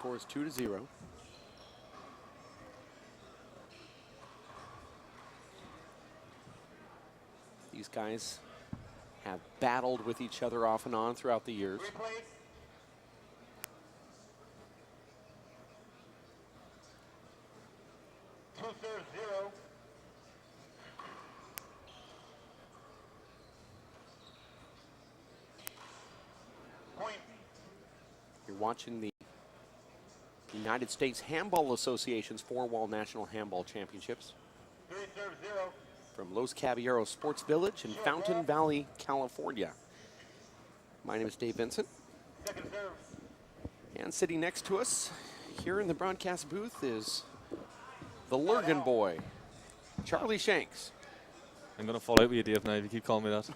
Score is 2-0. These guys have battled with each other off and on throughout the years. You're watching the United States Handball Association's four-wall National Handball Championships from Los Caballeros Sports Village in Fountain Valley, California. My name is Dave Vincent. And sitting next to us here in the broadcast booth is the Lurgan boy, Charlie Shanks. I'm going to fall out with you, Dave, now if you keep calling me that.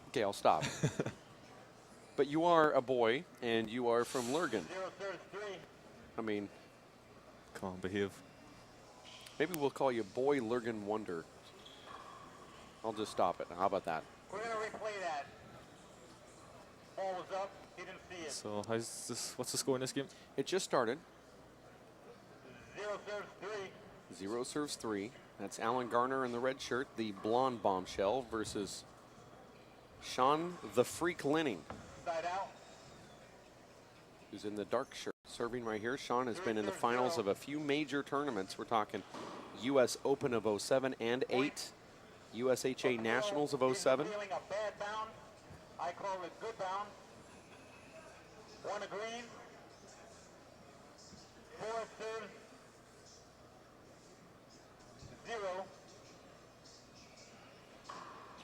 Okay, I'll stop. But you are a boy, and you are from Lurgan. I mean, come on, behave. Maybe we'll call you Boy Lurgan Wonder. I'll just stop it. How about that? We're going to replay that. Ball was up. He didn't see it. So how's this? What's the score in this game? It just started. 0 serves 3. 0 serves 3. That's Alan Garner in the red shirt, the blonde bombshell, versus Sean the Freak Lenning, Side out. who's in the dark shirt. Serving right here. Sean has been in the finals of a few major tournaments. We're talking U.S. Open of 07 and 8, USHA Nationals of 07. Feeling a bad bound. I call it good bound. 1 green. 4 serves 0.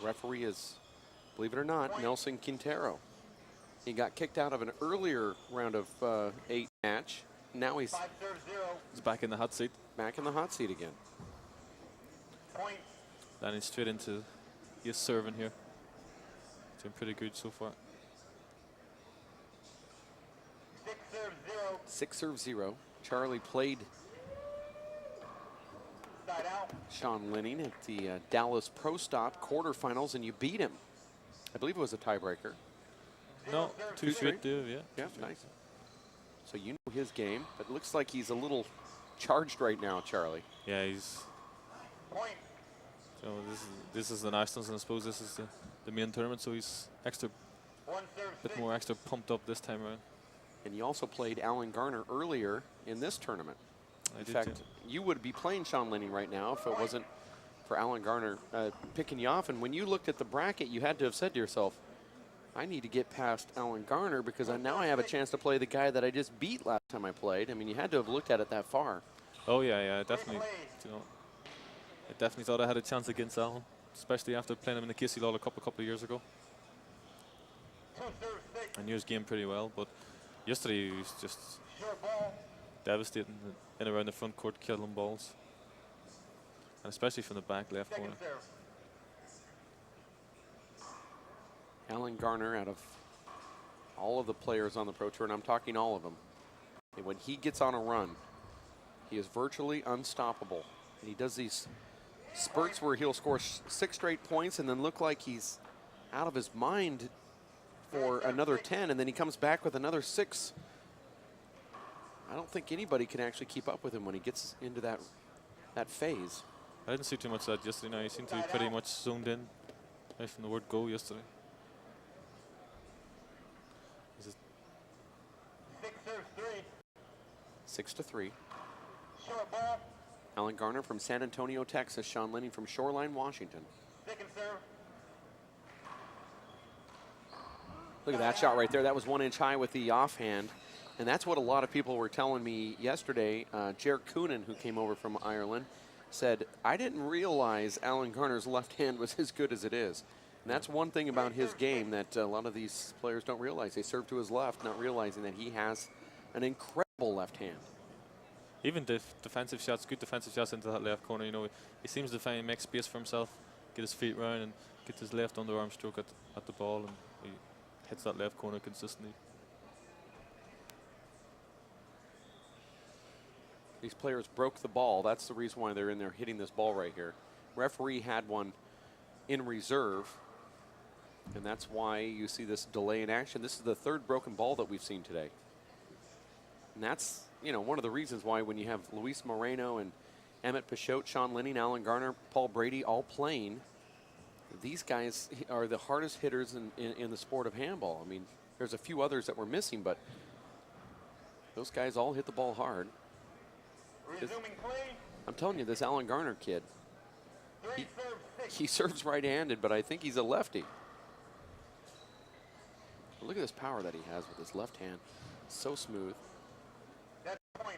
Referee is, believe it or not, Nelson Quintero. He got kicked out of an earlier round of 8 match. Now he's 5 serves 0. Back in the hot seat. back in the hot seat again. Point. Landing straight into his serving here. Doing pretty good so far. 6 serves 0. 6 serve 0. Charlie played Side out. Sean Lenning at the Dallas Pro Stop quarterfinals, and you beat him. I believe it was a tiebreaker. No, 2 straight, Dave, yeah. Yeah, nice. So you know his game, but it looks like he's a little charged right now, Charlie. Yeah, he's. Point. So this is the Nationals, and I suppose this is the main tournament, so he's extra, 1 serves bit 6. more extra pumped up this time around. And he also played Alan Garner earlier in this tournament. I In did fact, too. you would be playing Sean Lenning right now if it wasn't for Alan Garner picking you off. And when you looked at the bracket, you had to have said to yourself, I need to get past Alan Garner because now I have a chance to play the guy that I just beat last time I played. I mean, you had to have looked at it that far. Oh yeah, definitely. You know, I definitely thought I had a chance against Alan, especially after playing him in the Casey Lawler Cup a couple of years ago. 2 serves 6. I knew his game pretty well, but yesterday he was just Short ball. devastating in around the front court, killing balls, and especially from the back left corner. Second serve. Alan Garner, out of all of the players on the Pro Tour, and I'm talking all of them, and when he gets on a run, he is virtually unstoppable. And he does these spurts where he'll score 6 straight points and then look like he's out of his mind for another 10, and then he comes back with another 6. I don't think anybody can actually keep up with him when he gets into that phase. I didn't see too much of that yesterday. Now he seemed to be pretty much zoomed in right from the word go yesterday. 6 serves 3. 6-3. Short ball. Alan Garner from San Antonio, Texas. Sean Lenning from Shoreline, Washington. Second serve. Look at that shot right there. That was 1 inch high with the offhand. And that's what a lot of people were telling me yesterday. Jer Coonan, who came over from Ireland, said, I didn't realize Alan Garner's left hand was as good as it is. And that's one thing about his game that a lot of these players don't realize. They serve to his left, not realizing that he has an incredible left hand. Even defensive shots, good defensive shots into that left corner. You know, he seems to find make space for himself, get his feet round, and get his left underarm stroke at the ball, and he hits that left corner consistently. These players broke the ball. That's the reason why they're in there hitting this ball right here. Referee had one in reserve, and that's why you see this delay in action. This is the 3rd broken ball that we've seen today. And that's you know, one of the reasons why when you have Luis Moreno and Emmett Pichot, Sean Lenning, Alan Garner, Paul Brady all playing, these guys are the hardest hitters in the sport of handball. I mean, there's a few others that we're missing, but those guys all hit the ball hard. Resuming play. I'm telling you, this Alan Garner kid, Three serve six. he serves right-handed, but I think he's a lefty. Look at this power that he has with his left hand. So smooth. That's point.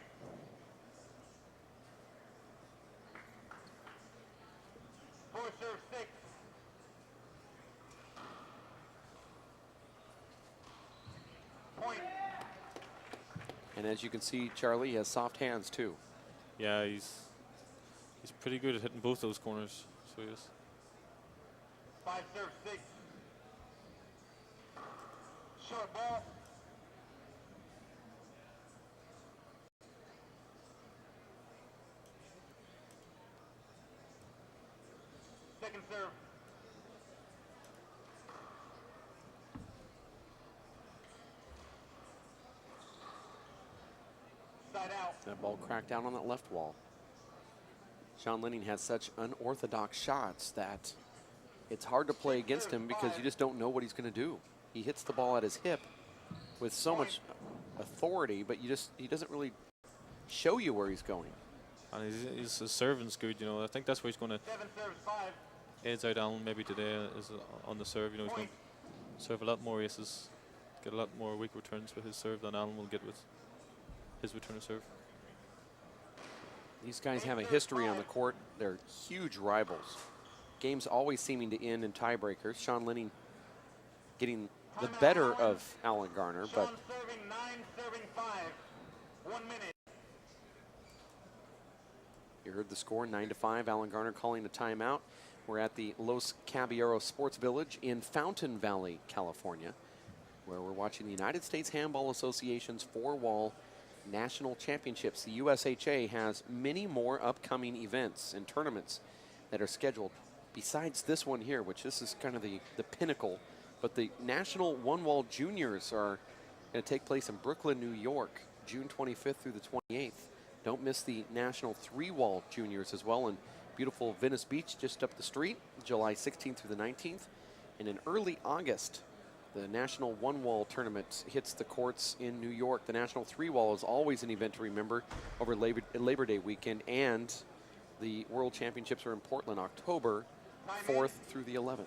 Four serve six. Point. And as you can see, Charlie, he has soft hands too. Yeah, he's pretty good at hitting both those corners. So he is. Five serve six. Short ball. Second serve. Side out. That ball cracked down on that left wall. Sean Lenning has such unorthodox shots that it's hard to play against him because you just don't know what he's going to do. He hits the ball at his hip with so much authority, but he doesn't really show you where he's going. And his serving's good, you know. I think that's where he's going to Seven serves five. edge out Allen maybe today is on the serve. You know, he's going to serve a lot more aces, get a lot more weak returns with his serve than Allen will get with his return of serve. These guys have a history on the court. They're huge rivals. Games always seeming to end in tiebreakers. Sean Lenning getting the better of Alan Garner, but Sean serving 9, serving 5. 1 minute. you heard the score, 9-5. Alan Garner calling a timeout. We're at the Los Caballeros Sports Village in Fountain Valley, California, where we're watching the United States Handball Association's four-wall national championships. The USHA has many more upcoming events and tournaments that are scheduled besides this one here, which this is kind of the pinnacle. But the National One-Wall Juniors are going to take place in Brooklyn, New York, June 25th through the 28th. Don't miss the National Three-Wall Juniors as well in beautiful Venice Beach just up the street, July 16th through the 19th. And in early August, the National One-Wall Tournament hits the courts in New York. The National Three-Wall is always an event to remember over Labor Day weekend, and the World Championships are in Portland, October 4th through the 11th.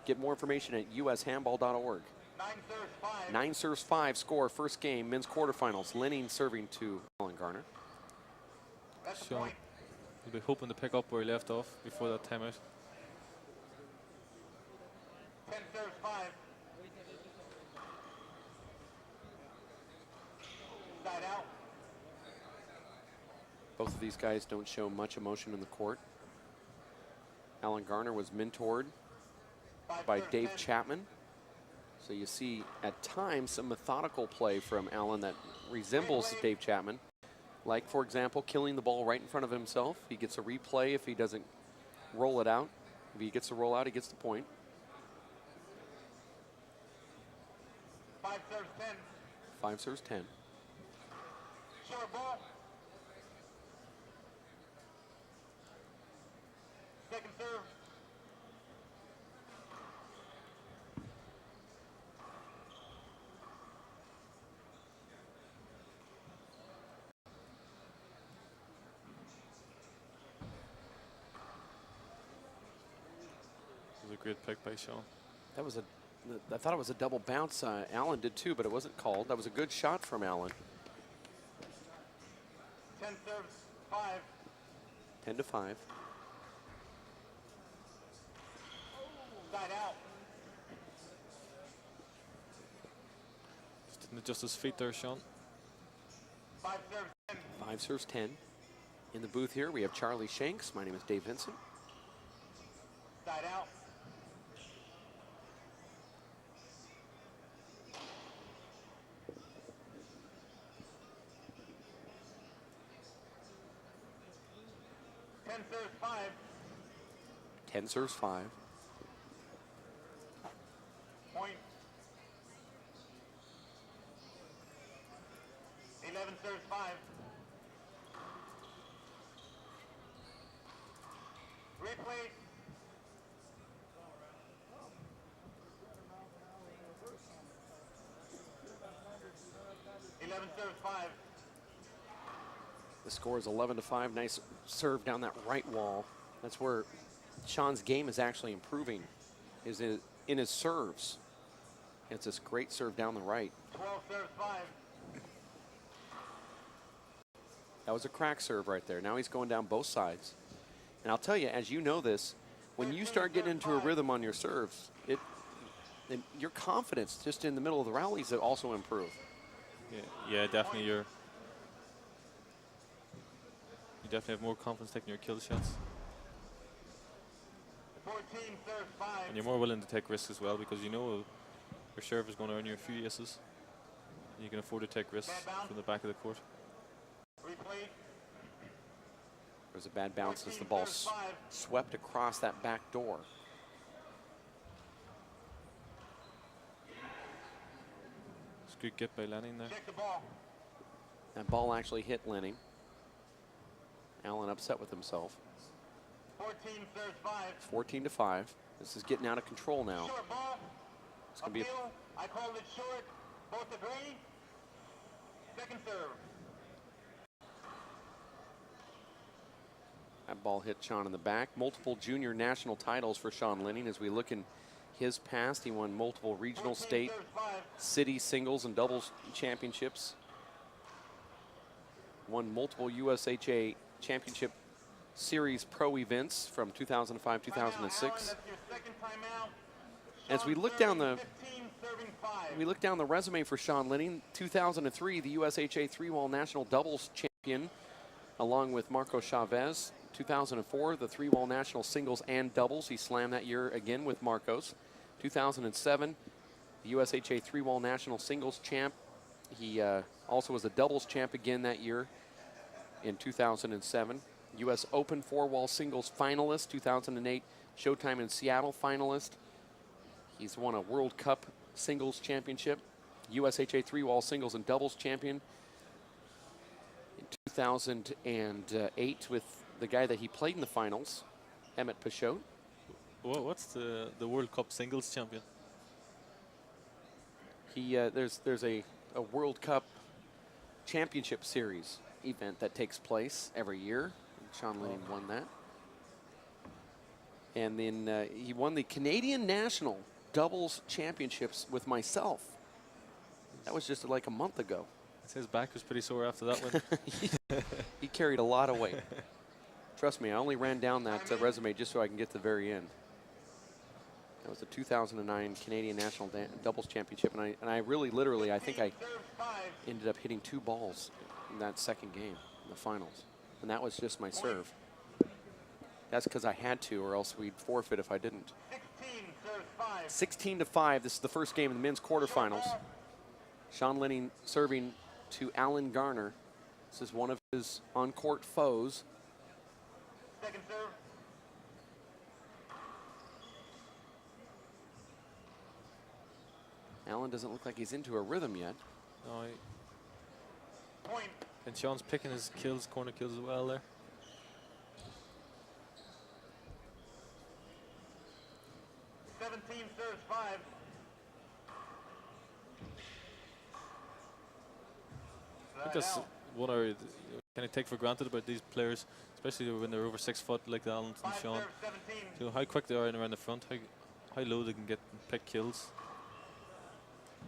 Get more information at ushandball.org. 9 serves 5. 9 serves 5 score, first game, men's quarterfinals. Lenning serving to Alan Garner. That's a So point. we'll be hoping to pick up where he left off before that timeout. 10 serves 5. Side out. Both of these guys don't show much emotion in the court. Alan Garner was mentored 5 by serves Dave 10. Chapman. So you see at times some methodical play from Alan that resembles Dave Chapman. Like, for example, killing the ball right in front of himself. He gets a replay if he doesn't roll it out. If he gets the roll out, he gets the point. 5 serves 10. 5 serves 10. Short ball. Second serve. It was a great pick by Sean. That was I thought it was a double bounce. Alan did too, but it wasn't called. That was a good shot from Alan. 10 serves 5. 10-5. Side out. Just didn't adjust his feet there, Sean. 5 serves 10. 5 serves 10. In the booth here, we have Charlie Shanks. My name is Dave Vincent. Side out. Serves 5. 10 serves 5. Point. 11 11 serves 5. Replay. 11 serves 5. The score is 11-5. Nice serve down that right wall. That's where Sean's game is actually improving, is in his serves. It's this great serve down the right. 12 serves 5. That was a crack serve right there. Now he's going down both sides. And I'll tell you, as you know this, when you start getting into a rhythm on your serves, your confidence just in the middle of the rallies also improve. Yeah, definitely. You definitely have more confidence taking your kill shots. 14 serves 5. And you're more willing to take risks as well because you know your serve is going to earn you a few aces. You can afford to take risks from the back of the court. Replay. There's a bad bounce as the ball swept across that back door. It's a good get by Lenning there. Check the ball. That ball actually hit Lenning. Allen upset with himself. 14 serves 5. 14-5. This is getting out of control now. Short ball. It's going to be Appeal. I called it short. Both agree. Second serve. that ball hit Sean in the back. Multiple junior national titles for Sean Lenning. As we look in his past, he won multiple regional, state, city singles and doubles championships. Won multiple USHA championship series pro events from 2005, 2006. As we look down the resume for Sean Lenning, 2003, the USHA three-wall national doubles champion, along with Marco Chavez. 2004, the three-wall national singles and doubles. He slammed that year again with Marcos. 2007, the USHA three-wall national singles champ. He also was a doubles champ again that year in 2007. U.S. Open four-wall singles finalist, 2008 Showtime in Seattle finalist. He's won a World Cup singles championship, USHA three-wall singles and doubles champion in 2008 with the guy that he played in the finals, Emmett Pachot. What's the World Cup singles champion? He there's a World Cup championship series event that takes place every year. Sean Lenning won that. And then he won the Canadian National Doubles Championships with myself. That was just like a month ago. His back was pretty sore after that one. He carried a lot of weight. Trust me, I only ran down that resume just so I can get to the very end. That was the 2009 Canadian National Doubles Championship, and I really, literally, I think I ended up hitting 2 balls in that second game in the finals, and that was just my serve. That's because I had to, or else we'd forfeit if I didn't. 16-5. This is the first game of the men's quarterfinals. Sean Lenning serving to Alan Garner. This is one of his on-court foes. Second serve. Alan doesn't look like he's into a rhythm yet. No, Point. and Sean's picking his kills, corner kills as well there. Serves 5. I think that's what I kind of take for granted about these players, especially when they're over 6 foot like Alan and Sean. You know, how quick they are in around the front, how low they can get and pick kills.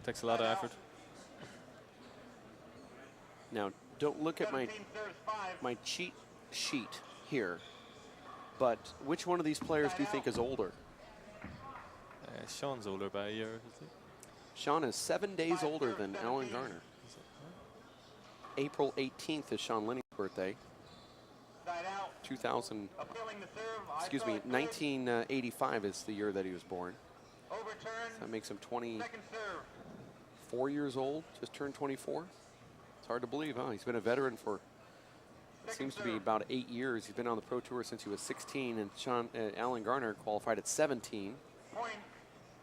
It takes a lot of effort. Now, don't look at my cheat sheet here, but which one of these players do you think is older? Sean's older by a year, isn't he? Sean is 7 days older than Alan Garner. April 18th is Sean Lenning's birthday. 1985 is the year that he was born. So that makes him 24 years old, just turned 24. It's hard to believe, huh? He's been a veteran for, seems to be about 8 years. He's been on the Pro Tour since he was 16, and Alan Garner qualified at 17.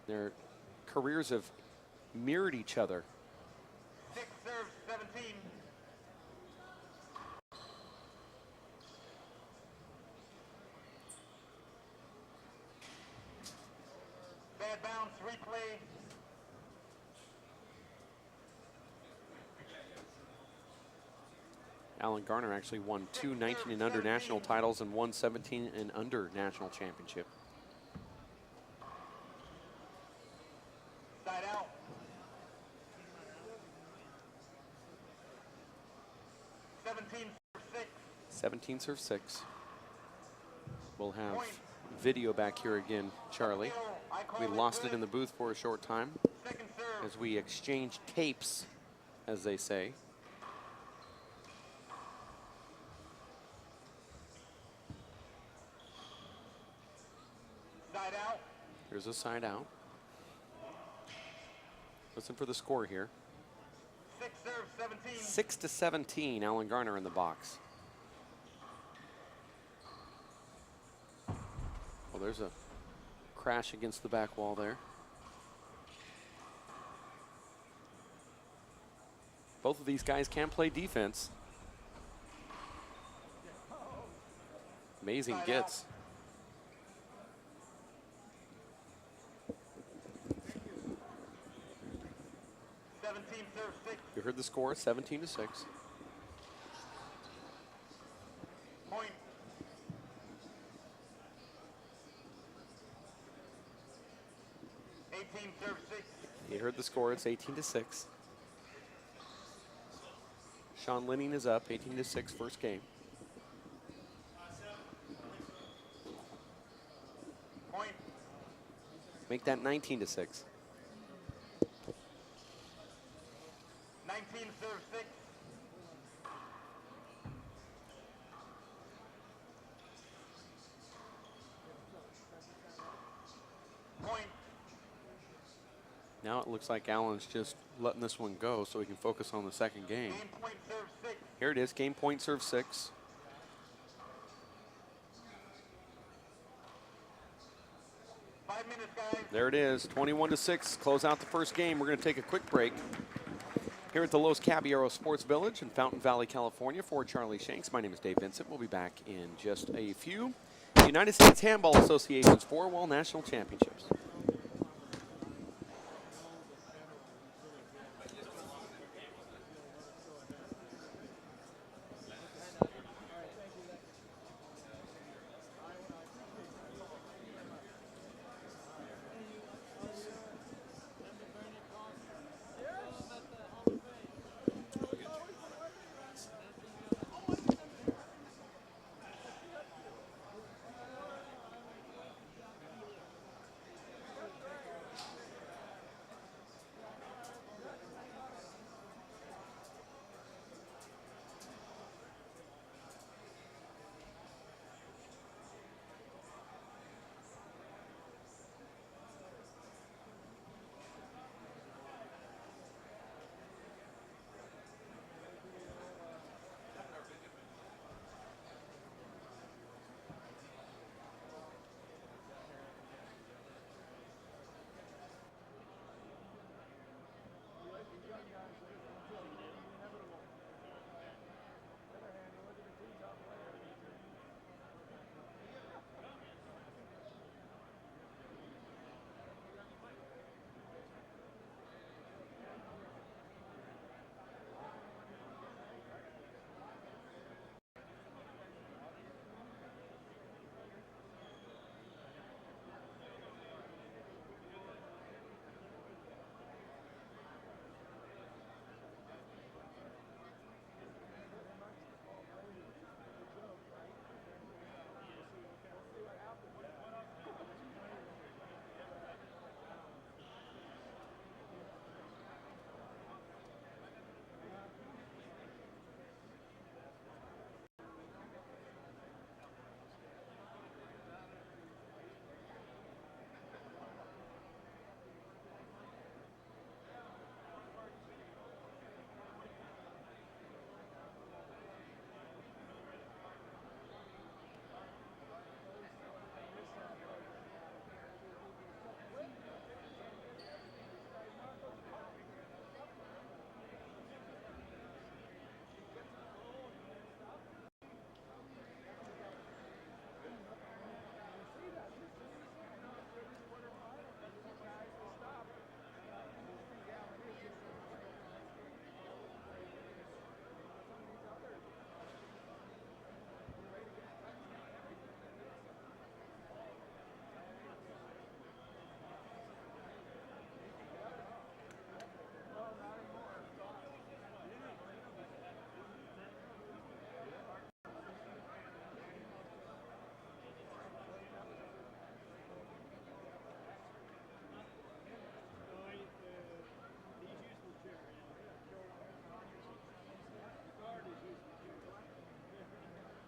Their careers have mirrored each other. 6 serves 17. Alan Garner actually won 2 19 and under national titles and 1 17 and under national championship. Side out. 17-6. 17 serve 6. We'll have video back here again, Charlie. We lost it in the booth for a short time Second serve. as we exchange tapes, as they say. Side out. Here's a side out. Listen for the score here. 6 serve 17. 6-17, Alan Garner in the box. Well, there's a crash against the back wall there. Both of these guys can play defense. Amazing gets. Serve 6. You heard the score, 17-6. Point. Serve 6. You heard the score, it's 18-6. Sean Lenning is up, 18-6, first game. Point. Make that 19-6. 19 serve 6. Point. Now it looks like Allen's just letting this one go so he can focus on the second game. Game point serve 6. Here it is, game point, serve 6. Guys. There it is, 21-6. Close out the first game. We're going to take a quick break here at the Los Caballeros Sports Village in Fountain Valley, California. For Charlie Shanks, my name is Dave Vincent. We'll be back in just a few. United States Handball Association's 4-Wall National Championships.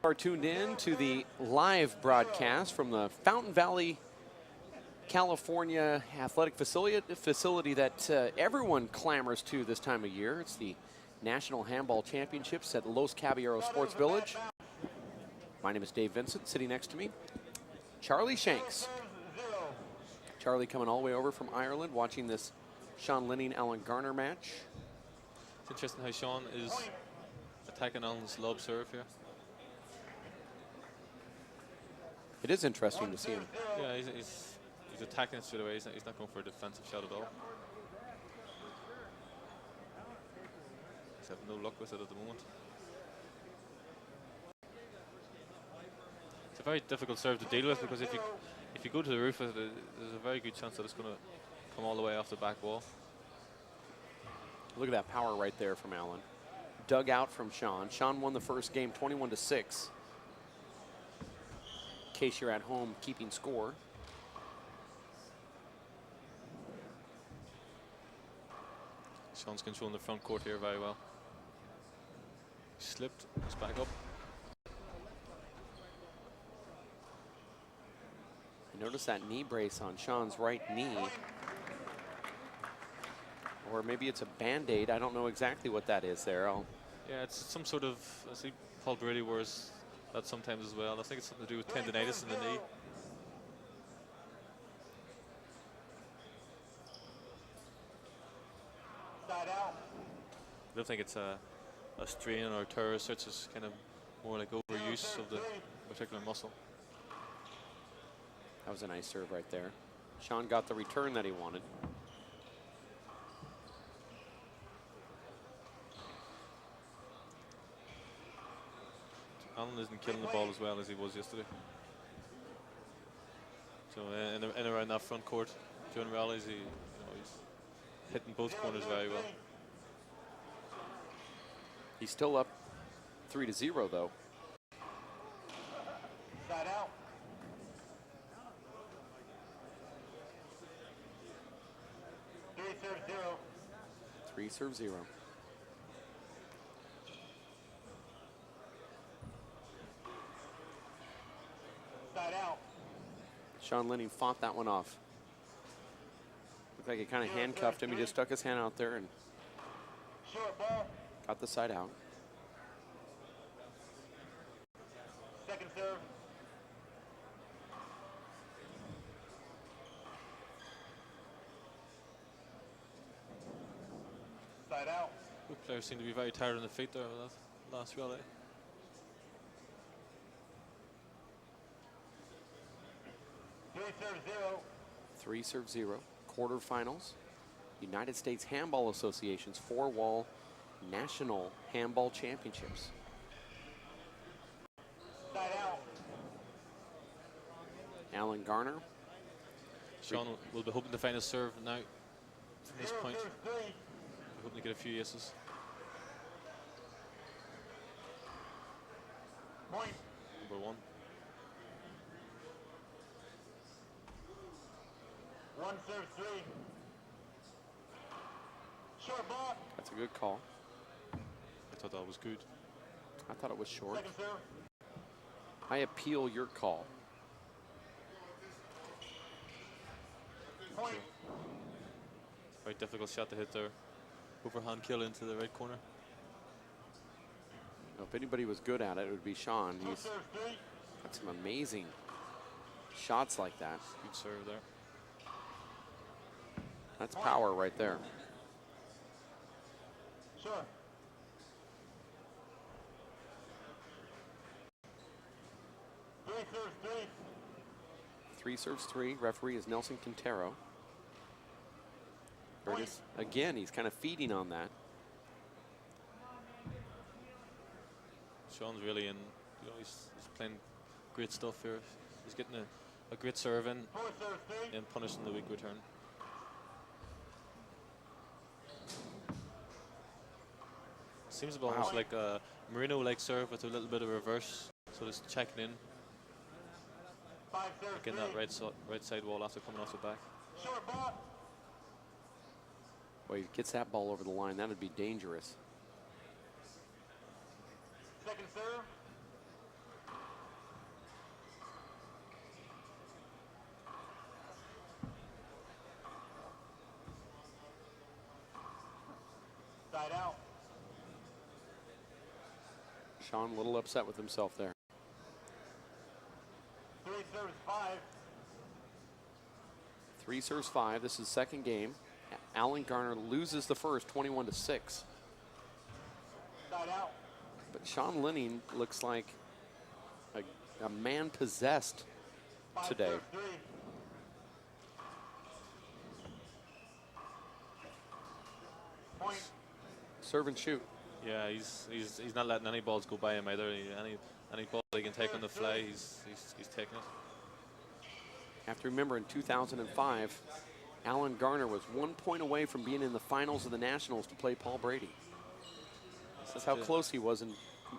Are tuned in to the live broadcast from the Fountain Valley, California athletic facility that everyone clamors to this time of year. It's the National Handball Championships at Los Caballeros Sports Village. My name is Dave Vincent. Sitting next to me, Charlie Shanks. Charlie coming all the way over from Ireland, watching this Sean Lenning, Alan Garner match. It's interesting how Sean is attacking Alan's lob serve here. It is interesting to see him. Yeah, he's attacking it straight away. He's not going for a defensive shot at all. He's having no luck with it at the moment. It's a very difficult serve to deal with, because if you go to the roof with it, there's a very good chance that it's going to come all the way off the back wall. Look at that power right there from Alan. Dug out from Sean. Sean won the first game 21-6. In case you're at home keeping score. Sean's controlling the front court here very well. Slipped, it's back up. Notice that knee brace on Sean's right knee. Or maybe it's a Band-Aid. I don't know exactly what that is there. Yeah, it's some sort of, I see Paul Brady wears that sometimes as well. I think it's something to do with tendinitis in the knee. I don't think it's a strain or a tear as such. It's kind of more like overuse of the particular muscle. That was a nice serve right there. Sean got the return that he wanted. Alan isn't killing the ball as well as he was yesterday. So in and around that front court during rallies, he's hitting both corners very well. He's still up 3-0 though. Side out. 3-0. Side out. Sean Lenning fought that one off. Looked like he kind of handcuffed him. He just stuck his hand out there and Short ball. got the side out. Second serve. Side out. Both players seem to be very tired on the feet there with that last rally. Three serve 0. 3-0. Quarterfinals. United States Handball Association's 4-wall National Handball Championships. Side out. Alan Garner. Sean will be hoping to find a serve now from this point. Serve 3. Hoping to get a few aces. Point. Number 1. One serve 3. Short ball. That's a good call. I thought that was good. I thought it was short. Second serve. I appeal your call. Point. Very difficult shot to hit there. Overhand kill into the right corner. Now, if anybody was good at it, it would be Sean. Two He's serve 3. got some amazing shots like that. Good serve there. That's power right there. Sure. Three serves 3. 3 serves 3. Referee is Nelson Quintero. There it is. Again, he's kind of feeding on that. Sean's really in, he's playing great stuff here. He's getting a great serve in Four serves 3. and punishing the weak return. Seems to be almost like a Marino-like serve with a little bit of reverse. So just checking in, Five serves getting 3. that right side wall after coming off the back. Short ball. Well, he gets that ball over the line. That would be dangerous. Second serve. Side out. Sean a little upset with himself there. 3 serves 5. 3 serves 5. This is second game. Alan Garner loses the first 21-6. Side out. But Sean Lenning looks like a man possessed 5 today. serves 3. Point. Serve and shoot. Yeah, he's not letting any balls go by him either. Any ball he can take on the fly, he's taking it. Have to remember, in 2005, Alan Garner was 1 point away from being in the finals of the Nationals to play Paul Brady. That's how close he was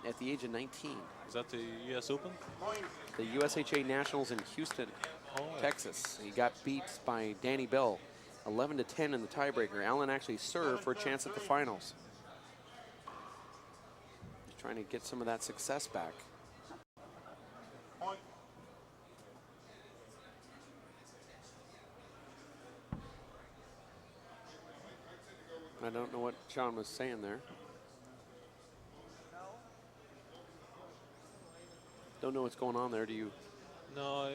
at the age of 19. Is that the U.S. Open? Point. The USHA Nationals in Houston, Texas. He got beat by Danny Bell, 11-10 in the tiebreaker. Alan actually served for a chance at the finals. He's trying to get some of that success back. Point. I don't know what Sean was saying there. Don't know what's going on there, do you? No,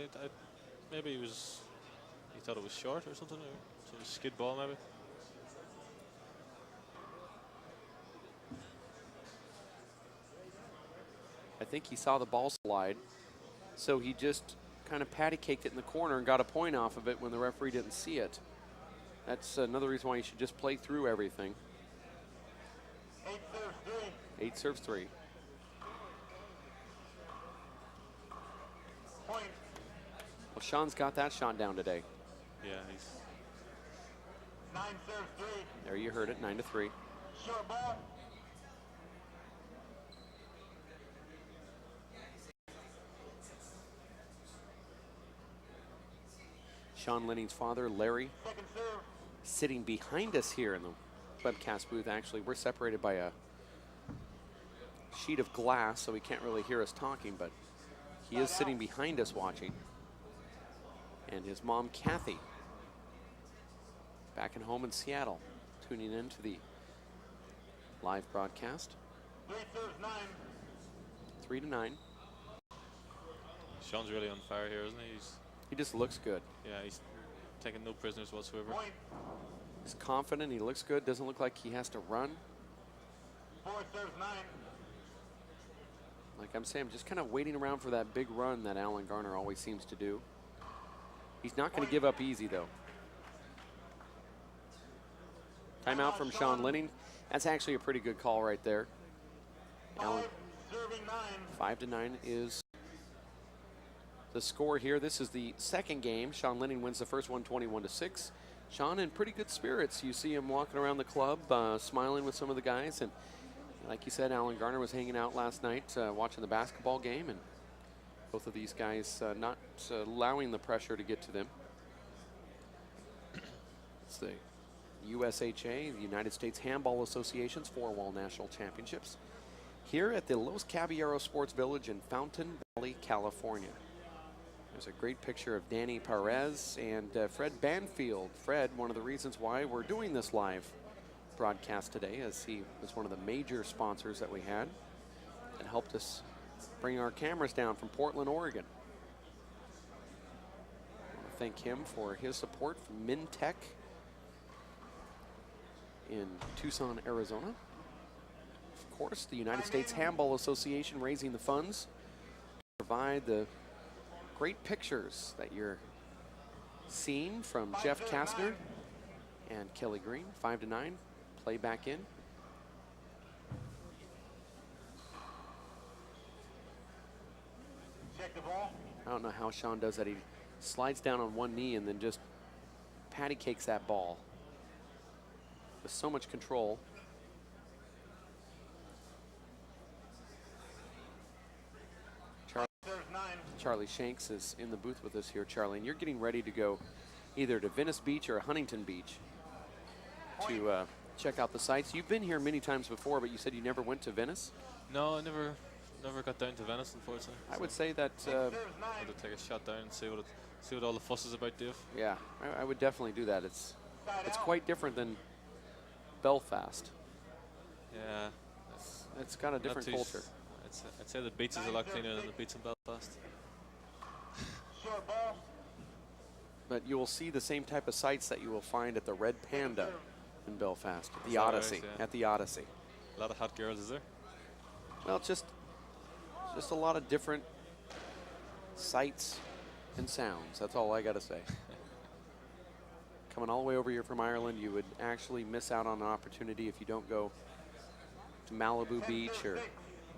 maybe he thought it was short or something, or sort of skid ball maybe. I think he saw the ball slide, so he just kind of patty caked it in the corner and got a point off of it when the referee didn't see it. That's another reason why you should just play through everything. 8 serves 3. 8 serves 3. Point. Well, Sean's got that shot down today. Yeah, he's 9 serves 3. There you heard it, 9-3. Short ball. Sean Lenning's father, Larry, Second serve. sitting behind us here in the webcast booth. Actually, we're separated by a sheet of glass, so he can't really hear us talking, but he is sitting behind us watching. And his mom, Kathy, back at home in Seattle, tuning in to the live broadcast. 3 serves 9. 3-9. Sean's really on fire here, isn't he? He just looks good. Yeah, he's taking no prisoners whatsoever. Point. He's confident. He looks good. Doesn't look like he has to run. 4 serves 9. Like I'm saying, I'm just kind of waiting around for that big run that Alan Garner always seems to do. He's not going to give up easy, though. Timeout from Sean Lenning. That's actually a pretty good call right there. Alan, 5 serving 9. 5-9 is the score here. This is the second game. Sean Lenning wins the first one 21-6. Sean in pretty good spirits. You see him walking around the club, smiling with some of the guys. And like you said, Alan Garner was hanging out last night watching the basketball game. And both of these guys not allowing the pressure to get to them. It's the USHA, the United States Handball Association's four-wall national championships, here at the Los Caballeros Sports Village in Fountain Valley, California. There's a great picture of Danny Perez and Fred Banfield. Fred, one of the reasons why we're doing this live broadcast today, as he was one of the major sponsors that we had that helped us bring our cameras down from Portland, Oregon. I want to thank him for his support from Mintech in Tucson, Arizona. Of course, the United States Handball Association raising the funds to provide the great pictures that you're seeing from Jeff Kastner and Kelly Green. 5-9, play back in. Check the ball. I don't know how Sean does that. He slides down on one knee and then just patty cakes that ball with so much control. Serves 9. Charlie Shanks is in the booth with us here, Charlie, and you're getting ready to go either to Venice Beach or Huntington Beach to check out the sites. You've been here many times before, but you said you never went to Venice? No, I never got down to Venice, unfortunately. I would say that, Serves 9. I had to take a shot down and see what all the fuss is about, Dave. yeah, I would definitely do that. It's Side out. quite different than Belfast. Yeah. It's got a different culture. I'd say the beach is a lot cleaner than the beach in Belfast. Short ball. But you will see the same type of sights that you will find at the Red Panda in Belfast, Is the that right? Odyssey, Yeah. at the Odyssey. A lot of hot girls, is there? Well, just a lot of different sights and sounds. That's all I got to say. Coming all the way over here from Ireland, you would actually miss out on an opportunity if you don't go to Malibu Beach or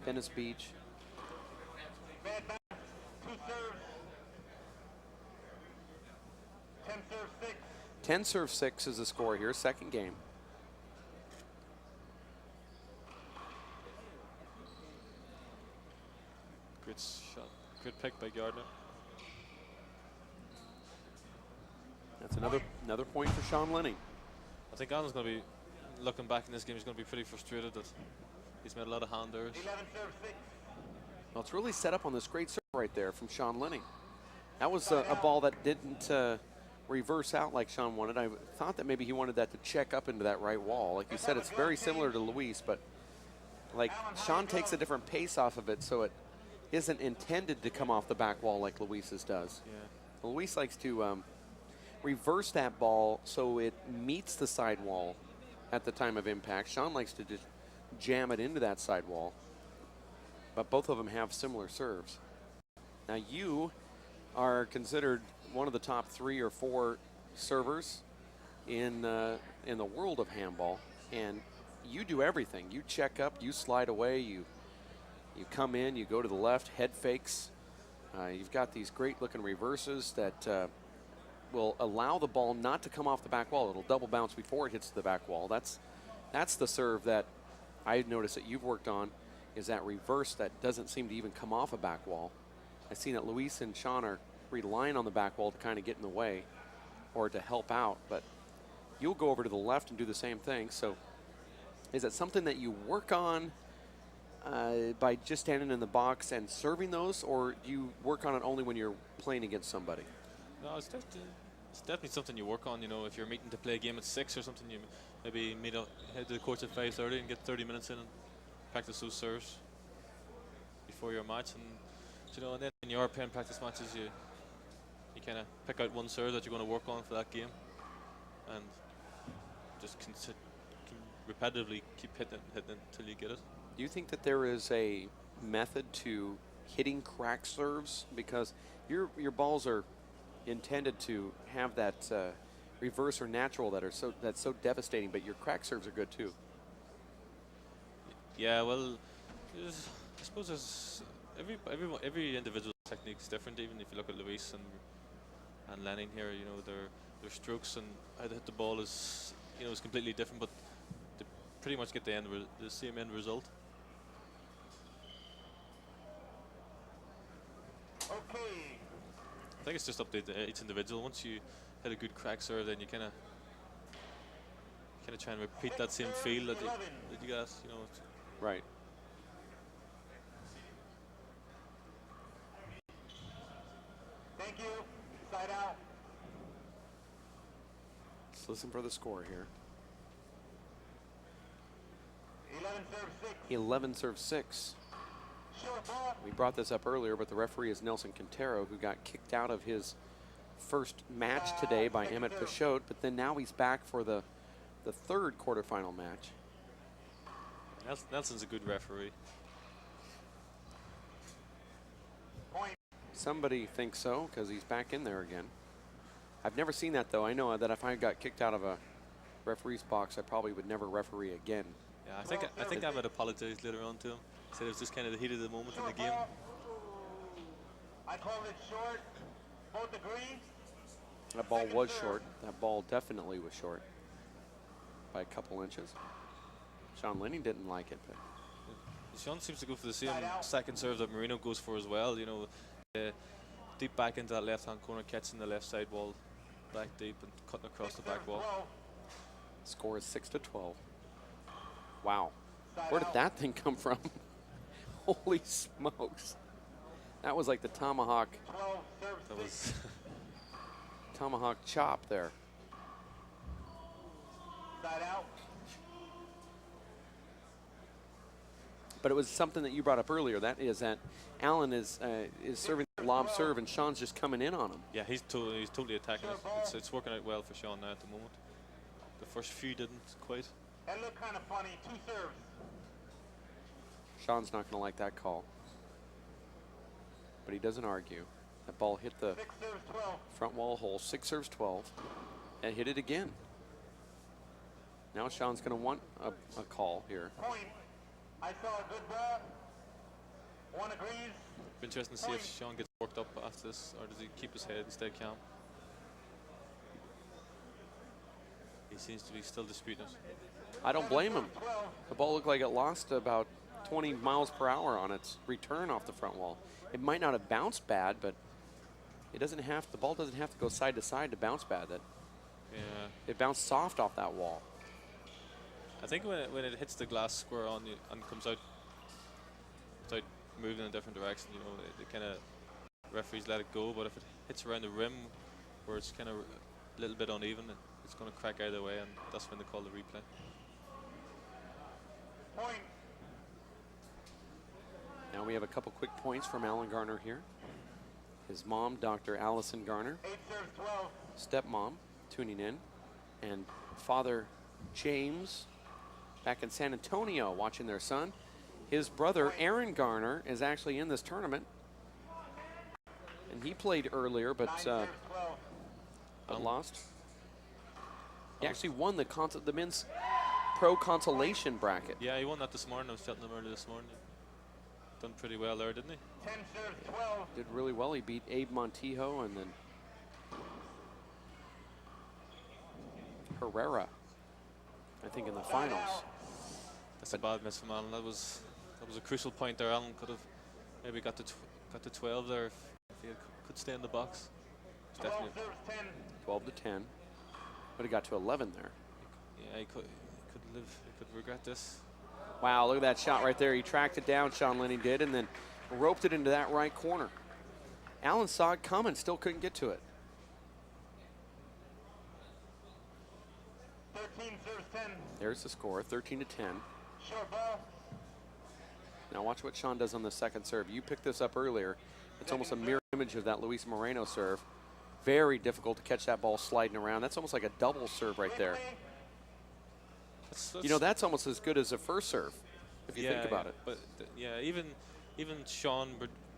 Venice Beach. Bad bounce. 2 serves. 10 serve 6. 10 serve 6 is the score here, second game. Good shot. Good pick by Garner. That's another point for Sean Lenning. I think Garner's going to be, looking back in this game, he's going to be pretty frustrated that he's made a lot of hand errors. 11 serve 6. Well, it's really set up on this great serve right there from Sean Lenning. That was a ball that didn't reverse out like Sean wanted. I thought that maybe he wanted that to check up into that right wall. Like you said, it's very similar to Luis, but like Sean takes a different pace off of it, so it isn't intended to come off the back wall like Luis's does. Yeah. Luis likes to reverse that ball so it meets the side wall at the time of impact. Sean likes to just jam it into that side wall, but both of them have similar serves. Now you are considered one of the top 3 or 4 servers in the world of handball, and you do everything. You check up, you slide away, you come in, you go to the left, head fakes. You've got these great looking reverses that will allow the ball not to come off the back wall. It'll double bounce before it hits the back wall. That's the serve that I noticed that you've worked on, is that reverse that doesn't seem to even come off a back wall. I've seen that Luis and Sean are relying on the back wall to kind of get in the way or to help out, but you'll go over to the left and do the same thing. So is it something that you work on by just standing in the box and serving those, or do you work on it only when you're playing against somebody? No, it's definitely something you work on. You know, if you're meeting to play a game at 6 or something, you maybe head to the courts at 5:30 and get 30 minutes in and practice those serves before your match. And you know, and then in your playing practice matches, you kind of pick out one serve that you're going to work on for that game, and just repetitively keep hitting it until you get it. Do you think that there is a method to hitting crack serves, because your balls are intended to have that reverse or natural that's so devastating, but your crack serves are good too? Yeah, well, I suppose there's every individual technique is different. Even if you look at Luis and Lenning here, you know, their strokes and how they hit the ball is completely different, but they pretty much get the same end result. Okay. I think it's just up to each individual. Once you hit a good crack serve, then you kind of try and repeat that same feel that you guys, you know. Right. Thank you. Side out. Let's listen for the score here. 11 serve 6. 11 serve 6. Short ball. We brought this up earlier, but the referee is Nelson Quintero, who got kicked out of his first match today by Emmett Peixote, but then now he's back for the third quarterfinal match. Nelson's a good referee. Point. Somebody thinks so, because he's back in there again. I've never seen that, though. I know that if I got kicked out of a referee's box, I probably would never referee again. Yeah, I think I might apologize later on to him. Said it was just kind of the heat of the moment in the game. I called it short. Both agree. That ball was short. That ball definitely was short by a couple inches. Sean Lenning didn't like it, but Sean seems to go for the same second serve that Marino goes for as well. You know, deep back into that left-hand corner, catching the left side wall, back deep and cutting across the back wall. score is 6-12. Wow, where did that thing come from? Holy smokes! That was like the tomahawk. That was Tomahawk chop there. Side out. But it was something that you brought up earlier. That is that Allen is serving the lob serve, and Sean's just coming in on him. Yeah, he's totally attacking it. It's working out well for Sean now at the moment. The first few didn't quite. That looked kind of funny. 2 serves. Sean's not going to like that call. But he doesn't argue. That ball hit the 6 serves 12. front wall hole. 6 serves 12. And hit it again. Now Sean's going to want a call here. Point. I saw a good ball. 1 agrees. Be interesting to see if Sean gets worked up after this, or does he keep his head and stay calm? He seems to be still disputing it. I don't blame him. The ball looked like it lost about 20 miles per hour on its return off the front wall. It might not have bounced bad, but it doesn't have. The ball doesn't have to go side to side to bounce bad. It bounced soft off that wall. I think when it hits the glass square on you and comes out without moving in a different direction, you know, the kind of referees let it go. But if it hits around the rim where it's kind of a little bit uneven, it's going to crack either way, and that's when they call the replay. Point. Now we have a couple quick points from Alan Garner here. His mom, Dr. Allison Garner, 8 serves 12. stepmom, tuning in, and father James back in San Antonio watching their son. His brother Aaron Garner is actually in this tournament, and he played earlier but 9 serves 12. lost. He actually won the men's pro consolation bracket. Yeah, he won that this morning. I was chatting to him earlier this morning. Done pretty well there, didn't he? 10 serves 12. Did really well. He beat Abe Montijo and then Herrera, I think, in the finals. That's a bad miss from Allen. That was a crucial point there. Allen could have maybe got to 12 there if he could stay in the box. 12 serves 10. 12 to 10. But he got to 11 there. Yeah, he could regret this. Wow, look at that shot right there. He tracked it down, Sean Lenning did, and then roped it into that right corner. Allen saw it coming, still couldn't get to it. 13 serves 10. There's the score, 13 to 10. Short ball. Now watch what Sean does on the second serve. You picked this up earlier. It's almost a mirror image of that Luis Moreno serve. Very difficult to catch that ball sliding around. That's almost like a double serve right there. You know, that's almost as good as a first serve, if you think about it. But yeah, even Sean,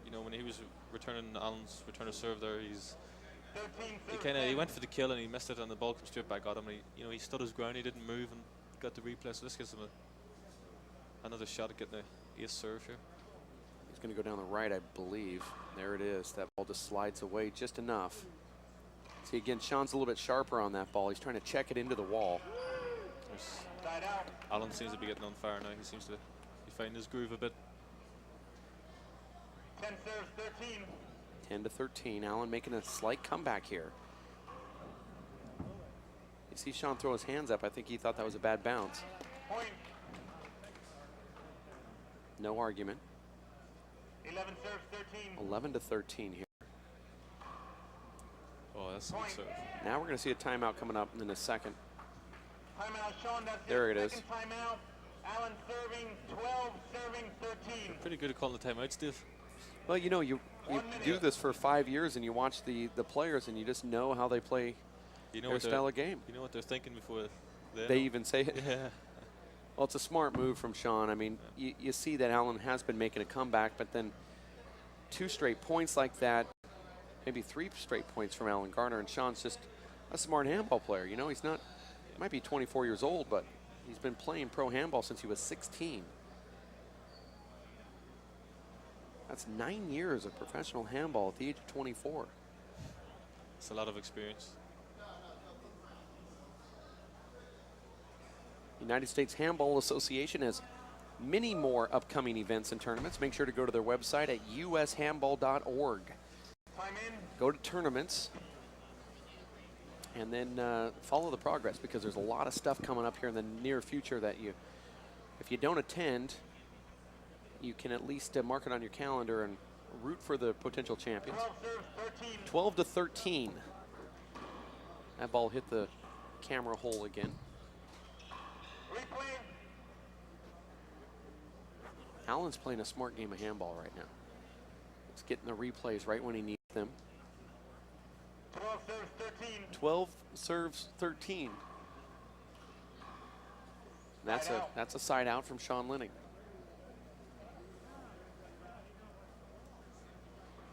you know, when he was returning Allen's return of serve there, he went for the kill and he missed it, and the ball came straight back at him. And he stood his ground. He didn't move and got the replay. So this gives him another shot at getting the ace serve here. He's going to go down the right, I believe. There it is. That ball just slides away just enough. See, again, Sean's a little bit sharper on that ball. He's trying to check it into the wall. Allen seems to be getting on fire now. He seems to be finding his groove a bit. 10 serves 13. 10 to 13. Allen making a slight comeback here. You see Sean throw his hands up. I think he thought that was a bad bounce. Point. No argument. 11 serves 13. 11 to 13 here. Oh, that's a good serve. Now we're going to see a timeout coming up in a second. Timeout, Sean. That's there it is. Second timeout. Allen serving 12, serving 13. Pretty good at calling the timeout, Steve. Well, you know, you do this for 5 years and you watch the players and you just know how they play their style of game. You know what they're thinking before they even say it. Yeah. Well, it's a smart move from Sean. I mean, you see that Allen has been making a comeback, but then 2 straight points like that, maybe 3 straight points from Alan Garner, and Sean's just a smart handball player. You know, he's not, he might be 24 years old, but he's been playing pro handball since he was 16. That's 9 years of professional handball at the age of 24. It's a lot of experience. United States Handball Association has many more upcoming events and tournaments. Make sure to go to their website at ushandball.org. Go to tournaments and then follow the progress, because there's a lot of stuff coming up here in the near future that if you don't attend, you can at least mark it on your calendar and root for the potential champions. 12 to 13. That ball hit the camera hole again. Allen's playing a smart game of handball right now. He's getting the replays right when he needs them. 12 serves 13. 12 serves 13. That's a side out from Sean Lenning.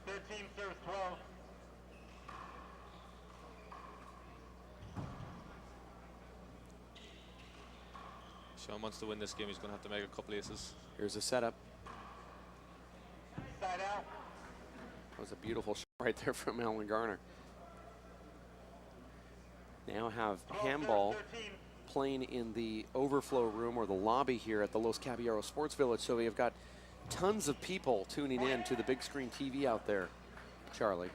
13 serves 12. Sean wants to win this game. He's going to have to make a couple aces. Here's a setup. Side out. That was a beautiful shot right there from Alan Garner. Now have 12 handball serves 13. playing in the overflow room or the lobby here at the Los Caballeros Sports Village. So we have got tons of people tuning in to the big screen TV out there, Charlie.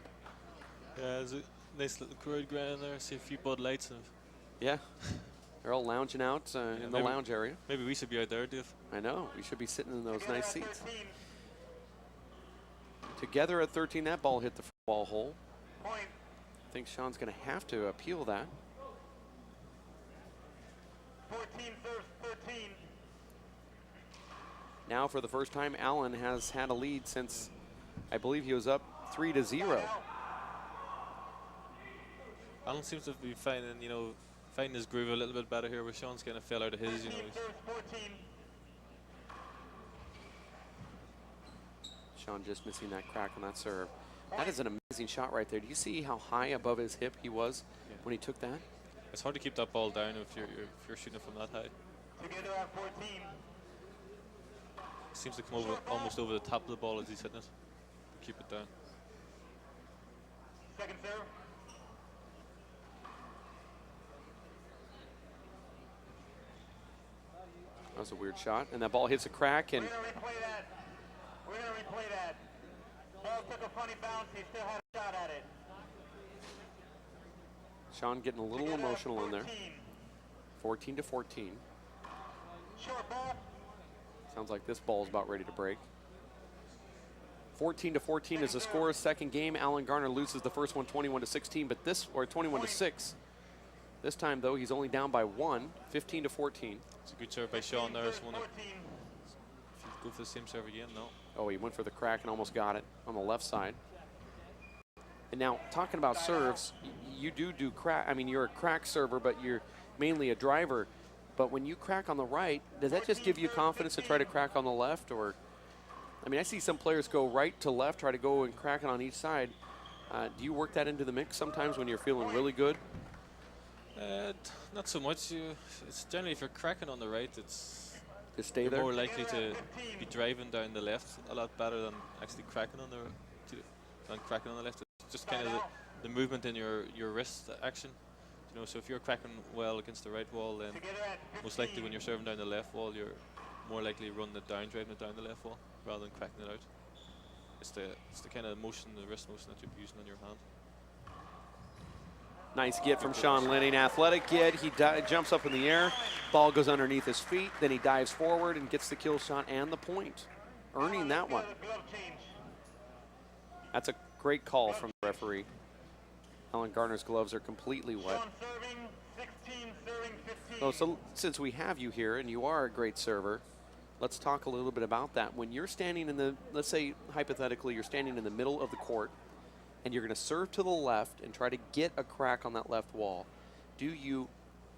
Yeah, there's a nice little crowd going there. See a few Bud Lights. And Yeah, they're all lounging out in the lounge area. maybe we should be out there, Dave. I know, we should be sitting in those Together nice at seats. 13. Together at 13, that ball hit the ball hole. Point. I think Sean's going to have to appeal that. 14 serves 13. Now, for the first time, Allen has had a lead since I believe he was up 3-0. Side out. Alan seems to be finding his groove a little bit better here, where Sean's kind of fell out of his. 15 serves 14. Sean just missing that crack on that serve. That is an amazing shot right there. Do you see how high above his hip he was when he took that? It's hard to keep that ball down if you're shooting it from that high. Together at 14. Seems to come over almost over the top of the ball as he's hitting it. Keep it down. Second serve. That was a weird shot, and that ball hits a crack, and We're going to replay that. We're going to replay that. Ball took a funny bounce. He still had a shot at it. Sean getting a little Together at emotional in there. 14. 14-14. Short ball. Sounds like this ball is about ready to break. 14-14 is the score. Second game, Alan Garner loses the first one 21-16, but this, or 21-6. This time, though, he's only down by 1, 15-14. It's a good serve by Sean there. 14. If you go for the same serve again, no. Oh, he went for the crack and almost got it on the left side. And now, talking about serves, you do crack. I mean, you're a crack server, but you're mainly a driver. But when you crack on the right, does that just give you confidence to try to crack on the left? Or, I mean, I see some players go right to left, try to go and crack it on each side. Do you work that into the mix sometimes when you're feeling really good? Not so much. It's generally if you're cracking on the right, it's Just stay you're there? more likely to be driving down the left a lot better than actually cracking on the left. It's just kind of the movement in your wrist action. You know, so if you're cracking well against the right wall, then most likely when you're serving down the left wall, you're more likely to run it down, driving it down the left wall, rather than cracking it out. It's the kind of motion, the wrist motion that you're using on your hand. Nice get from Sean Lenning. Athletic get. He jumps up in the air. Ball goes underneath his feet. Then he dives forward and gets the kill shot and the point, earning that one. That's a great call from the referee. Alan Garner's gloves are completely wet. Sean serving 16, serving 15. Oh, so since we have you here and you are a great server, let's talk a little bit about that. When you're standing in the, let's say hypothetically, you're standing in the middle of the court and you're going to serve to the left and try to get a crack on that left wall, do you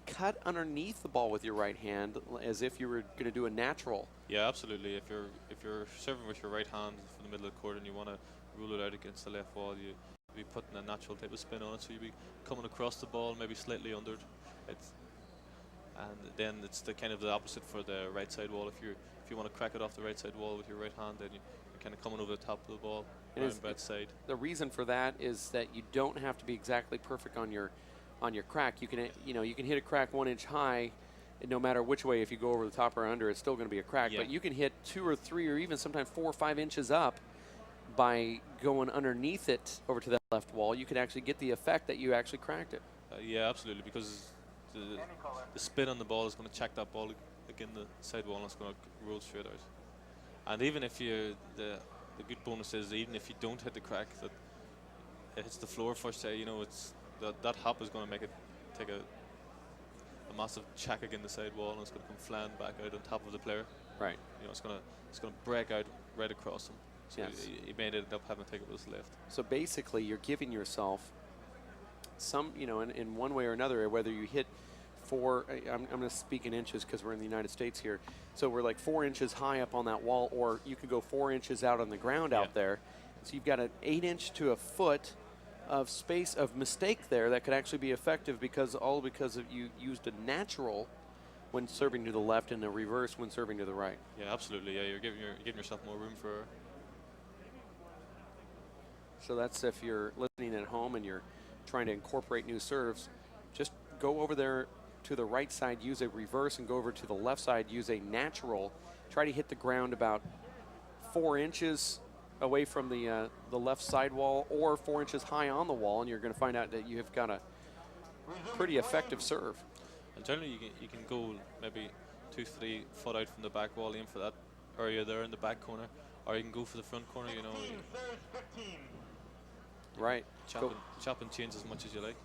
cut underneath the ball with your right hand as if you were going to do a natural? Yeah, absolutely. If you're serving with your right hand from the middle of the court and you want to rule it out against the left wall, you be putting a natural type of spin on it, so you'll be coming across the ball, maybe slightly under it. And then it's the kind of the opposite for the right side wall. If you want to crack it off the right side wall with your right hand, then you're kind of coming over the top of the ball around that side. The reason for that is that you don't have to be exactly perfect on your crack. You can you can hit a crack 1 inch high, and no matter which way, if you go over the top or under, it's still going to be a crack. Yeah. But you can hit 2 or 3 or even sometimes 4 or 5 inches up by going underneath it over to that left wall. You could actually get the effect that you actually cracked it. Yeah, absolutely, because the spin on the ball is going to check that ball again the side wall, and it's going to roll straight out. And even if the good bonus is even if you don't hit the crack, that it hits the floor first. It's that hop is going to make it take a massive check against the side wall, and it's going to come flying back out on top of the player. Right. You know, it's gonna break out right across him. So Yes. he may end up having to take it with his left. So basically, you're giving yourself some, you know, in one way or another, whether you hit I'm going to speak in inches because we're in the United States here. So we're like 4 inches high up on that wall, or you could go 4 inches out on the ground out there. So you've got an 8-inch to a foot of space of mistake there that could actually be effective because you used a natural when serving to the left and a reverse when serving to the right. Yeah, absolutely. Yeah, you're giving yourself more room for error. So that's if you're listening at home and you're trying to incorporate new serves, just go over there to the right side, use a reverse, and go over to the left side, use a natural. Try to hit the ground about 4 inches away from the left side wall or 4 inches high on the wall, and you're going to find out that you have got a pretty effective serve. And generally, you can go maybe 2-3 foot out from the back wall, aim for that area there in the back corner, or you can go for the front corner. You know, right. Chop and change as much as you like.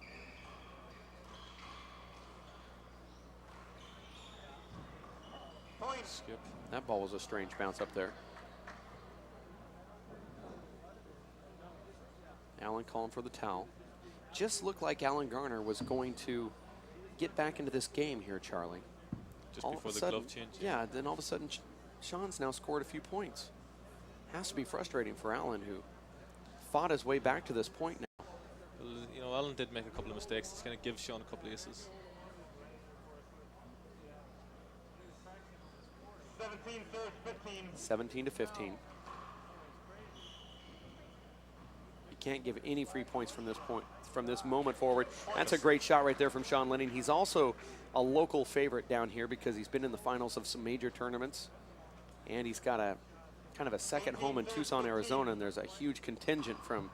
Skip. That ball was a strange bounce up there. Allen calling for the towel. Just looked like Alan Garner was going to get back into this game here, Charlie. Just all before the sudden, glove change. Yeah, then all of a sudden, Sean's now scored a few points. Has to be frustrating for Allen, who fought his way back to this point now. Well, you know, Allen did make a couple of mistakes. It's going to give Sean a couple of aces. 17 to 15. You can't give any free points from this moment forward. That's a great shot right there from Sean Lenning. He's also a local favorite down here because he's been in the finals of some major tournaments, and he's got a kind of a second home in Tucson, Arizona, and there's a huge contingent from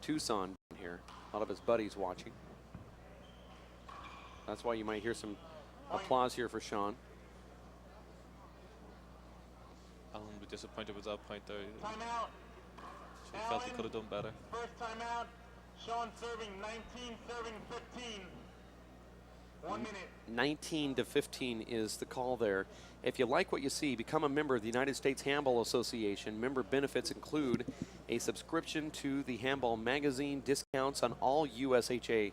Tucson down here. A lot of his buddies watching. That's why you might hear some applause here for Sean. Allen would be disappointed with that point there. Timeout. He felt he could have done better. First timeout. Sean serving 19, serving 15. 1 minute. 19 to 15 is the call there. If you like what you see, become a member of the United States Handball Association. Member benefits include a subscription to the Handball magazine, discounts on all USHA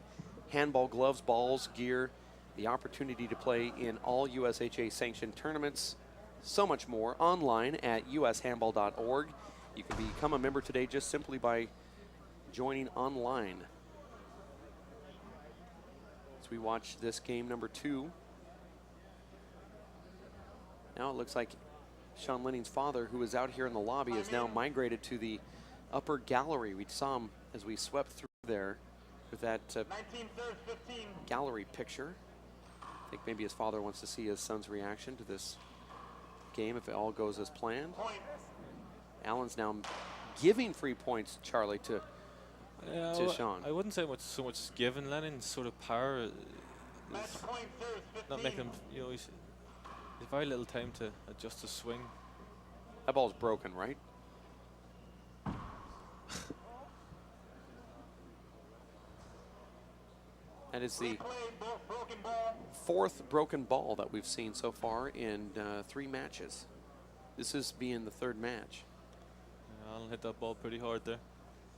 handball gloves, balls, gear, the opportunity to play in all USHA sanctioned tournaments, so much more online at ushandball.org. You can become a member today just simply by joining online. As we watch this game number 2. Now it looks like Sean Lenning's father, who is out here in the lobby, is now migrated to the upper gallery. We saw him as we swept through there with that 19, serves 15. gallery picture. I think maybe his father wants to see his son's reaction to this game if it all goes as planned. Point. Allen's now giving free points, Charlie, to Sean. I wouldn't say so much given Lennon, sort of power. Match point, serves 15. Not making him, you know, he's very little time to adjust his swing. That ball's broken, right? That is the Broken ball. 4th broken ball that we've seen so far in 3 matches. This is being the 3rd match. Allen hit that ball pretty hard there.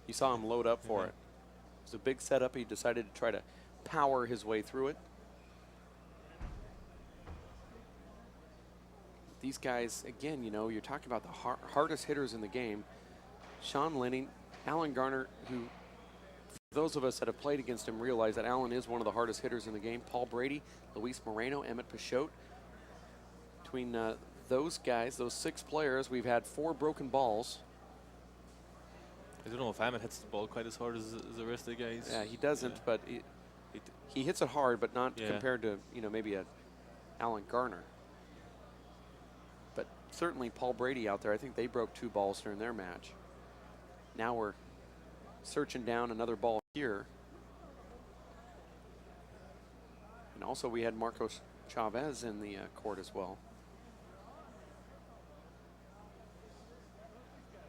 You saw him load up for it. It was a big setup. He decided to try to power his way through it. These guys, again, you know, you're talking about the hardest hitters in the game. Sean Lenning, Alan Garner, who, for those of us that have played against him, realize that Alan is one of the hardest hitters in the game. Paul Brady, Luis Moreno, Emmett Pichot. Between those guys, those 6 players, we've had 4 broken balls. I don't know if Emmett hits the ball quite as hard as the rest of the guys. Yeah, he doesn't, but he hits it hard, but not compared to, you know, maybe a Alan Garner. But certainly Paul Brady out there, I think they broke 2 balls during their match. Now we're searching down another ball here. And also we had Marcos Chavez in the court as well.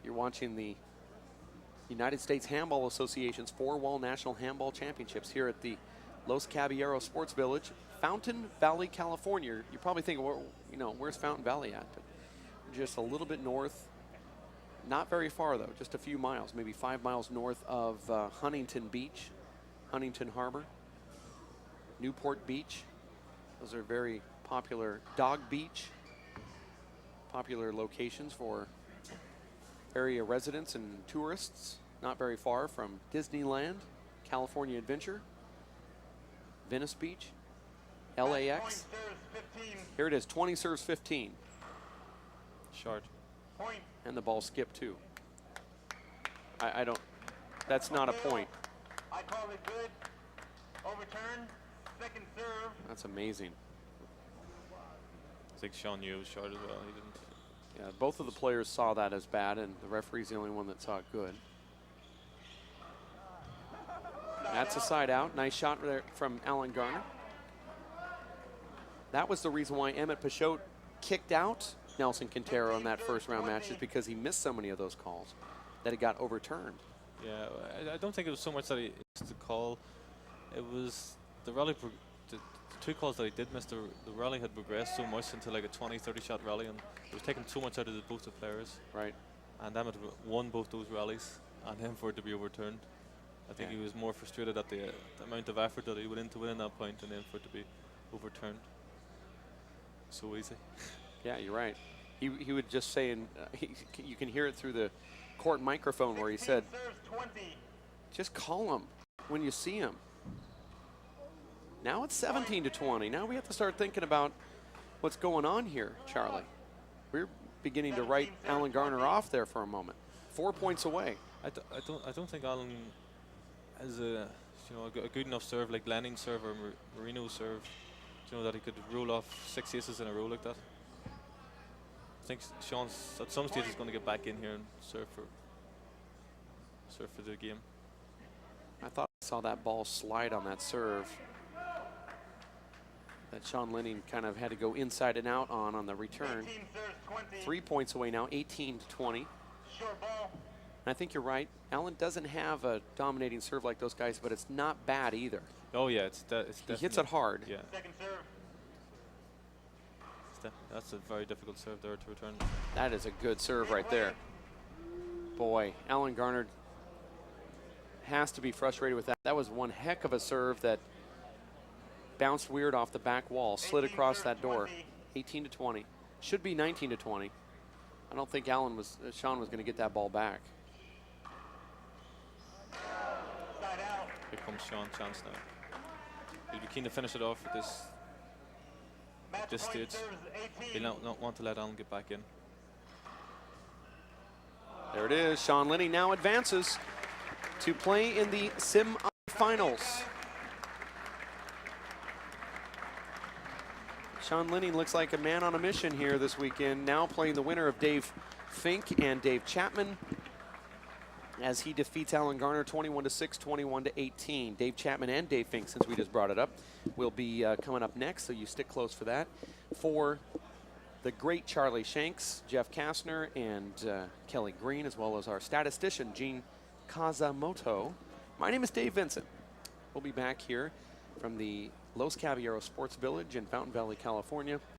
You're watching the United States Handball Association's 4-wall National Handball Championships here at the Los Caballeros Sports Village, Fountain Valley, California. You probably think, well, you know, where's Fountain Valley at? But just a little bit north. Not very far, though, just a few miles, maybe 5 miles north of Huntington Beach, Huntington Harbor, Newport Beach. Those are very popular. Dog Beach, popular locations for area residents and tourists. Not very far from Disneyland, California Adventure, Venice Beach, LAX. Here it is, 20 serves 15. Short. Point. And the ball skipped too. I don't, that's not a point. I call it good. Overturn. Second serve. That's amazing. I think Sean knew it was short as well. He didn't. Yeah, both of the players saw that as bad, and the referee's the only one that saw it good. That's a side out. Nice shot there from Alan Garner. That was the reason why Emmett Pachot kicked out Nelson Quintero in that first round match, is because he missed so many of those calls that it got overturned. Yeah, I don't think it was so much that he missed the call. It was the rally, the two calls that he did miss. The rally had progressed so much into like a 20-30 shot rally, and it was taking so much out of both the players. Right. And Emmett won both those rallies, and then for it to be overturned. I think he was more frustrated at the amount of effort that he went into winning that point, and then for it to be overturned so easy. Yeah, you're right. He would just say, and you can hear it through the court microphone where he said, just call him when you see him. Now it's 17-20. Now we have to start thinking about what's going on here, Charlie. We're beginning to write Alan Garner off there for a moment. 4 points away. I don't think Alan has a good enough serve like Lenning serve or Marino serve. That he could roll off 6 aces in a row like that. I think Sean's at some stage is going to get back in here and serve for the game. I thought I saw that ball slide on that serve that Sean Lenning kind of had to go inside and out on the return. 3 points away now, 18-20. And I think you're right. Alan doesn't have a dominating serve like those guys, but it's not bad either. Oh yeah, it's he hits it hard. Yeah. Second serve. That's a very difficult serve there to return. That is a good serve right there. Boy, Alan Garner has to be frustrated with that. That was one heck of a serve that bounced weird off the back wall, slid across that door. 18-20. Should be 19-20. I don't think Sean was going to get that ball back. Here comes Sean chance now. He'll be keen to finish it off at this stage. He'll not want to let Alan get back in. There it is. Sean Lenning now advances to play in the semi-finals. Sean Lenning looks like a man on a mission here this weekend, now playing the winner of Dave Fink and Dave Chapman, as he defeats Alan Garner 21-6, 21-18. Dave Chapman and Dave Fink, since we just brought it up, will be coming up next, so you stick close for that. For the great Charlie Shanks, Jeff Kastner, and Kelly Green, as well as our statistician, Gene Kazamoto, my name is Dave Vincent. We'll be back here from the Los Caballeros Sports Village in Fountain Valley, California,